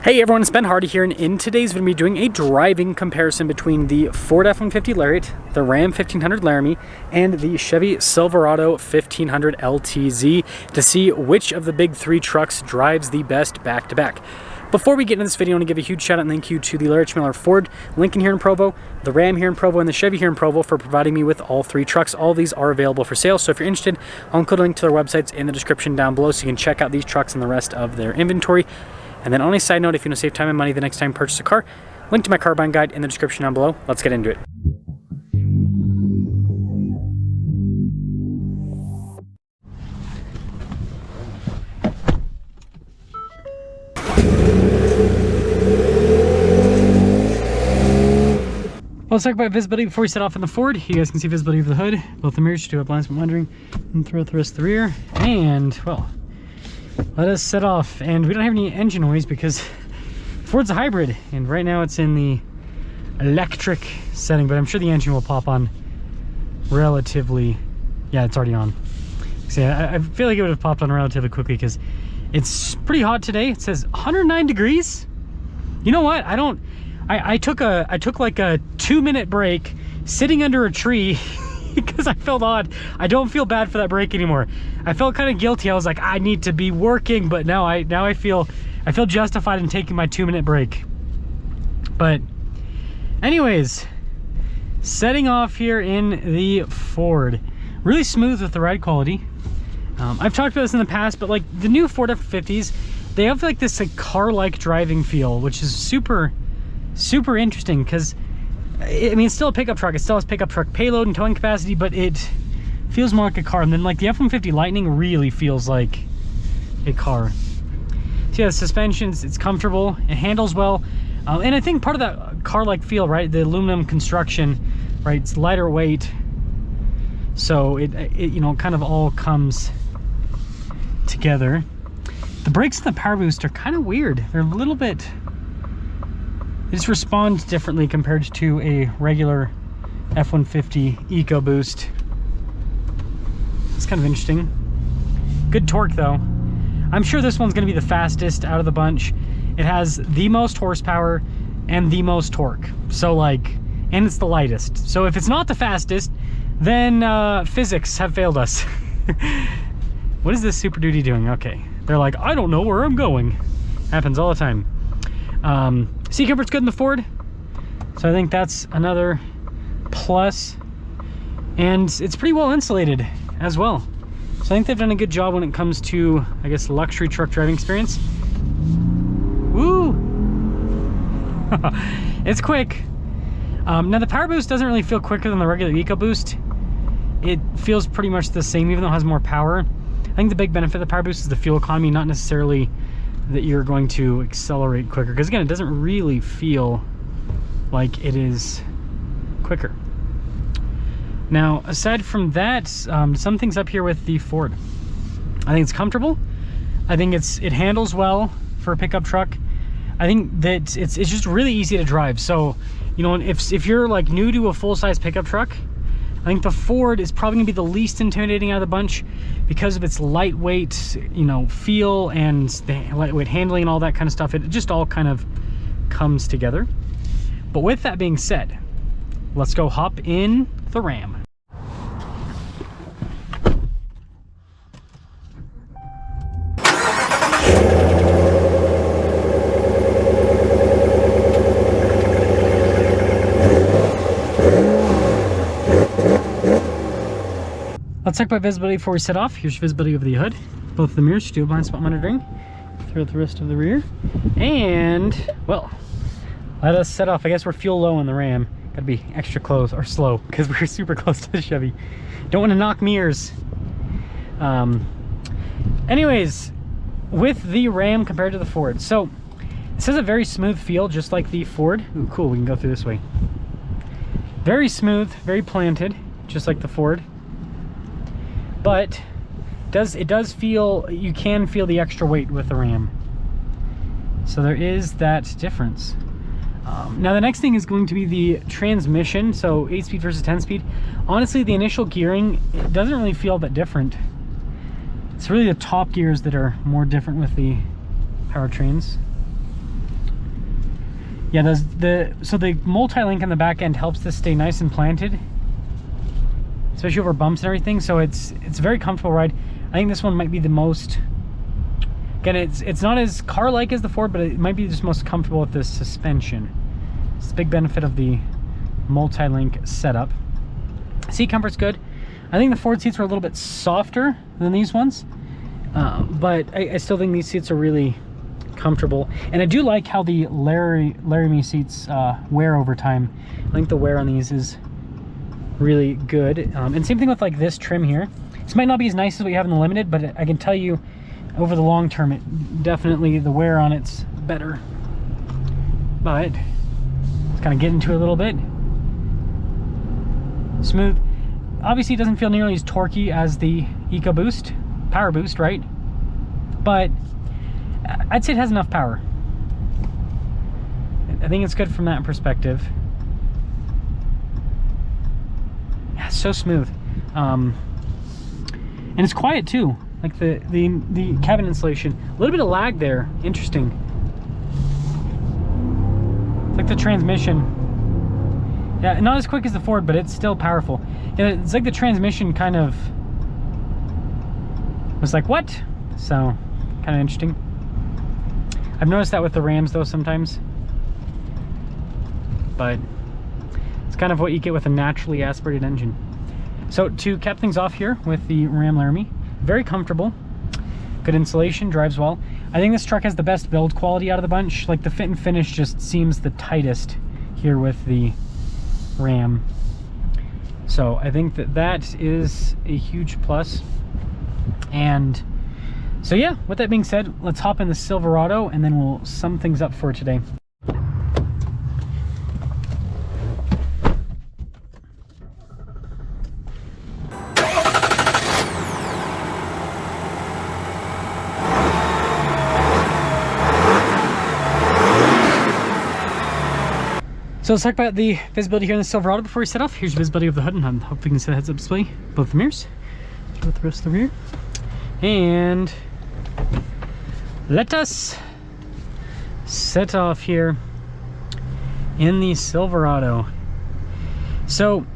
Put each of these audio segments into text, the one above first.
Hey everyone, it's Ben Hardy here, and in today's video, we're doing a driving comparison between the Ford F-150 Lariat, the Ram 1500 Laramie, and the Chevy Silverado 1500 LTZ to see which of the big three trucks drives the best back-to-back. Before we get into this video, I want to give a huge shout out and thank you to the Lariat Miller Ford, Lincoln here in Provo, the Ram here in Provo, and the Chevy here in Provo for providing me with all three trucks. All of these are available for sale, so if you're interested, I'll include a link to their websites in the description down below so you can check out these trucks and the rest of their inventory. And then on a side note, if you want to save time and money the next time you purchase a car, link to my car buying guide in the description down below. Let's get into it. Well, let's talk about visibility before we set off in the Ford. You guys can see visibility of the hood, both the mirrors, do have blind spot monitoring, and throughout the rest of the rear. And, well, let us set off. And we don't have any engine noise because Ford's a hybrid, and right now it's in the electric setting, but I'm sure the engine will pop on relatively. Yeah, it's already on. See, I feel like it would have popped on relatively quickly because it's pretty hot today. It says 109 degrees. You know what? I took like a 2-minute break sitting under a tree because I felt odd. I don't feel bad for that break anymore. I felt kind of guilty. I was like, I need to be working, but now I feel justified in taking my 2-minute break. But anyways, setting off here in the Ford. Really smooth with the ride quality. I've talked about this in the past, but like the new Ford F-150s, they have like this like car-like driving feel, which is super interesting because I mean, it's still a pickup truck. It still has pickup truck payload and towing capacity, but it feels more like a car. And then like the F-150 Lightning really feels like a car. So yeah, the suspensions, it's comfortable, it handles well. And I think part of that car-like feel, right, the aluminum construction, right, it's lighter weight. So it you know, kind of all comes together. The brakes and the power boost are kind of weird. They're a little bit, they just respond differently compared to a regular F-150 EcoBoost. It's kind of interesting. Good torque though. I'm sure this one's going to be the fastest out of the bunch. It has the most horsepower and the most torque. So like, and it's the lightest. So if it's not the fastest, then physics have failed us. What is this Super Duty doing? Okay. They're like, I don't know where I'm going. Happens all the time. Seat comfort's good in the Ford, so I think that's another plus. And it's pretty well insulated as well. So I think they've done a good job when it comes to, I guess, luxury truck driving experience. Woo! It's quick. Now the power boost doesn't really feel quicker than the regular EcoBoost. It feels pretty much the same, even though it has more power. I think the big benefit of the power boost is the fuel economy, not necessarily that you're going to accelerate quicker, because again, it doesn't really feel like it is quicker. Now, aside from that, some things up here with the Ford. I think it's comfortable. I think it handles well for a pickup truck. I think that it's just really easy to drive. So, you know, if you're like new to a full-size pickup truck, I think the Ford is probably gonna be the least intimidating out of the bunch because of its lightweight, you know, feel and the lightweight handling and all that kind of stuff. It just all kind of comes together. But with that being said, let's go hop in the Ram. Let's talk about visibility before we set off. Here's visibility of the hood. Both of the mirrors do blind spot monitoring throughout the rest of the rear. And, well, let us set off. I guess we're fuel low in the Ram. Gotta be extra close, or slow, because we're super close to the Chevy. Don't want to knock mirrors. Anyways, with the Ram compared to the Ford. So, this has a very smooth feel, just like the Ford. Ooh, cool, we can go through this way. Very smooth, very planted, just like the Ford. But it does feel, you can feel the extra weight with the Ram. So there is that difference. Now the next thing is going to be the transmission. So 8-speed versus 10-speed. Honestly, the initial gearing, it doesn't really feel that different. It's really the top gears that are more different with the powertrains. Yeah, so the multi-link on the back end helps this stay nice and planted, especially over bumps and everything. So it's a very comfortable ride. I think this one might be the most, again, it's not as car-like as the Ford, but it might be just most comfortable with the suspension. It's a big benefit of the multi-link setup. Seat comfort's good. I think the Ford seats were a little bit softer than these ones, but I still think these seats are really comfortable. And I do like how the Laramie seats wear over time. I think the wear on these is really good. And same thing with like this trim here. This might not be as nice as what you have in the Limited, but I can tell you over the long term, it definitely, the wear on it's better. But let's kind of get into it a little bit. Smooth. Obviously it doesn't feel nearly as torquey as the EcoBoost, Power Boost, right? But I'd say it has enough power. I think it's good from that perspective. Yeah, it's so smooth. And it's quiet too. Like the cabin insulation. A little bit of lag there. Interesting. It's like the transmission. Yeah, not as quick as the Ford, but it's still powerful. Yeah, it's like the transmission kind of was like, what? So, kind of interesting. I've noticed that with the Rams though sometimes. But it's kind of what you get with a naturally aspirated engine. So to cap things off here with the Ram Laramie, very comfortable, good insulation, drives well. I think this truck has the best build quality out of the bunch. Like the fit and finish just seems the tightest here with the Ram. So I think that is a huge plus. And so yeah, with that being said, let's hop in the Silverado and then we'll sum things up for today. So let's talk about the visibility here in the Silverado before we set off. Here's your visibility of the hood, and I hope we can see the heads-up display, both the mirrors, with the rest of the rear. And let us set off here in the Silverado. So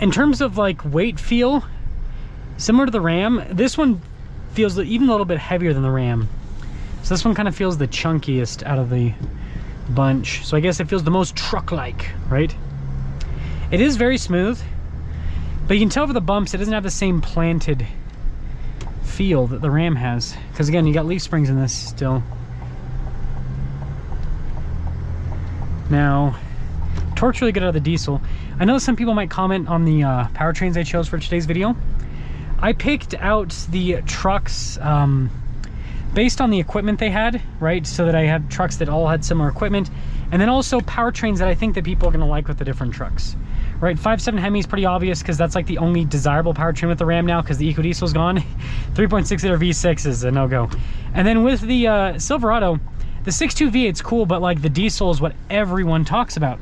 in terms of like weight feel, similar to the Ram, this one feels even a little bit heavier than the Ram. So this one kind of feels the chunkiest out of the bunch. So I guess it feels the most truck-like, right? It is very smooth, but you can tell over the bumps it doesn't have the same planted feel that the Ram has, because again, you got leaf springs in this still. Now, torque's really good out of the diesel. I know some people might comment on the powertrains I chose for today's video. I picked out the trucks based on the equipment they had, right? So that I had trucks that all had similar equipment, and then also powertrains that I think that people are gonna like with the different trucks, right? 5.7 Hemi is pretty obvious because that's like the only desirable powertrain with the Ram now because the EcoDiesel's gone. 3.6 liter V6 is a no-go. And then with the Silverado, the 6.2 V8's cool, but like the diesel is what everyone talks about.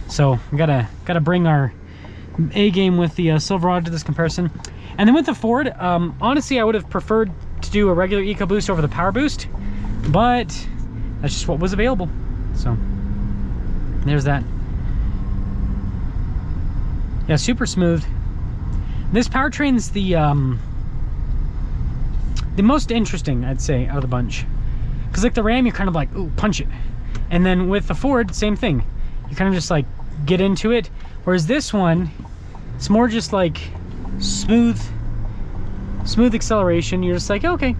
So we gotta bring our A game with the Silverado to this comparison. And then with the Ford, honestly, I would have preferred to do a regular EcoBoost over the Power Boost, but that's just what was available. So there's that. Yeah, super smooth. This powertrain's the most interesting, I'd say, out of the bunch. Because like the Ram, you're kind of like, ooh, punch it. And then with the Ford, same thing. You kind of just like get into it. Whereas this one, it's more just like smooth acceleration. You're just like, okay.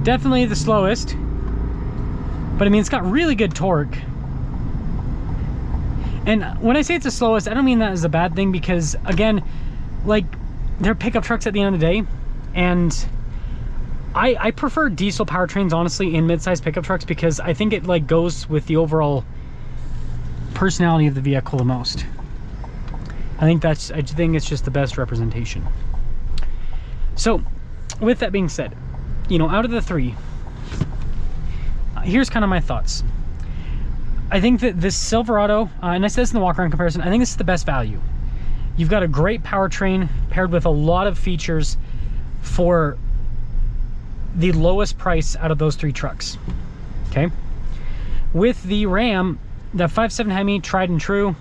Definitely the slowest, but I mean, it's got really good torque. And when I say it's the slowest, I don't mean that as a bad thing, because again, like, they're pickup trucks at the end of the day, and I prefer diesel powertrains honestly in mid-size pickup trucks because I think it like goes with the overall personality of the vehicle the most. I think it's just the best representation. So with that being said, you know, out of the three, here's kind of my thoughts. I think that this Silverado, and I said this in the walk around comparison, I think this is the best value. You've got a great powertrain paired with a lot of features for the lowest price out of those three trucks. Okay. with the Ram, the 5.7 Hemi, tried and true,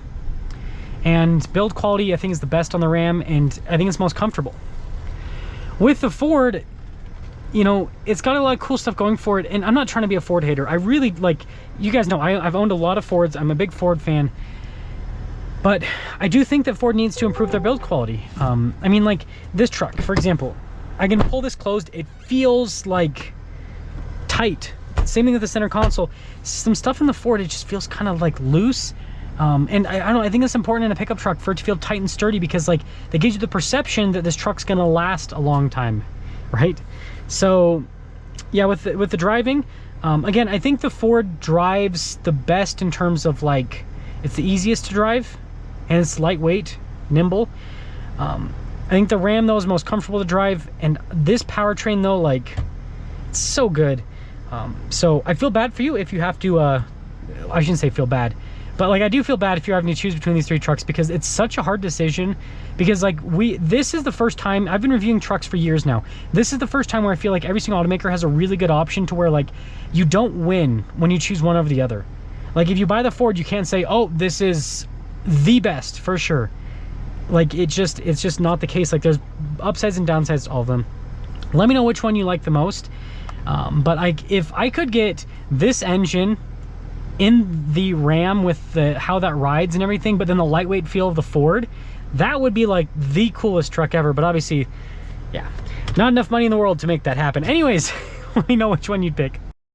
and build quality I think is the best on the Ram, and I think it's most comfortable. With the Ford, you know, it's got a lot of cool stuff going for it, and I'm not trying to be a Ford hater. I really, like, you guys know, I've owned a lot of Fords. I'm a big Ford fan. But I do think that Ford needs to improve their build quality. I mean, like, this truck, for example, I can pull this closed. It feels, like, tight. Same thing with the center console. Some stuff in the Ford, it just feels kind of, like, loose. And I don't know, I think it's important in a pickup truck for it to feel tight and sturdy, because, like, that gives you the perception that this truck's gonna last a long time, right? So yeah, with the driving, again, I think the Ford drives the best in terms of, like, it's the easiest to drive and it's lightweight, nimble. I think the Ram, though, is most comfortable to drive, and this powertrain, though, like, it's so good. So I feel bad for you if you have to, I shouldn't say feel bad, but, like, I do feel bad if you're having to choose between these three trucks, because it's such a hard decision. Because, like, this is the first time, I've been reviewing trucks for years now. This is the first time where I feel like every single automaker has a really good option to where, like, you don't win when you choose one over the other. Like, if you buy the Ford, you can't say, oh, this is the best for sure. Like, it's just not the case. Like, there's upsides and downsides to all of them. Let me know which one you like the most. But if I could get this engine in the Ram with how that rides and everything, but then the lightweight feel of the Ford, that would be, like, the coolest truck ever. But obviously, yeah, not enough money in the world to make that happen. Anyways, let me know which one you'd pick.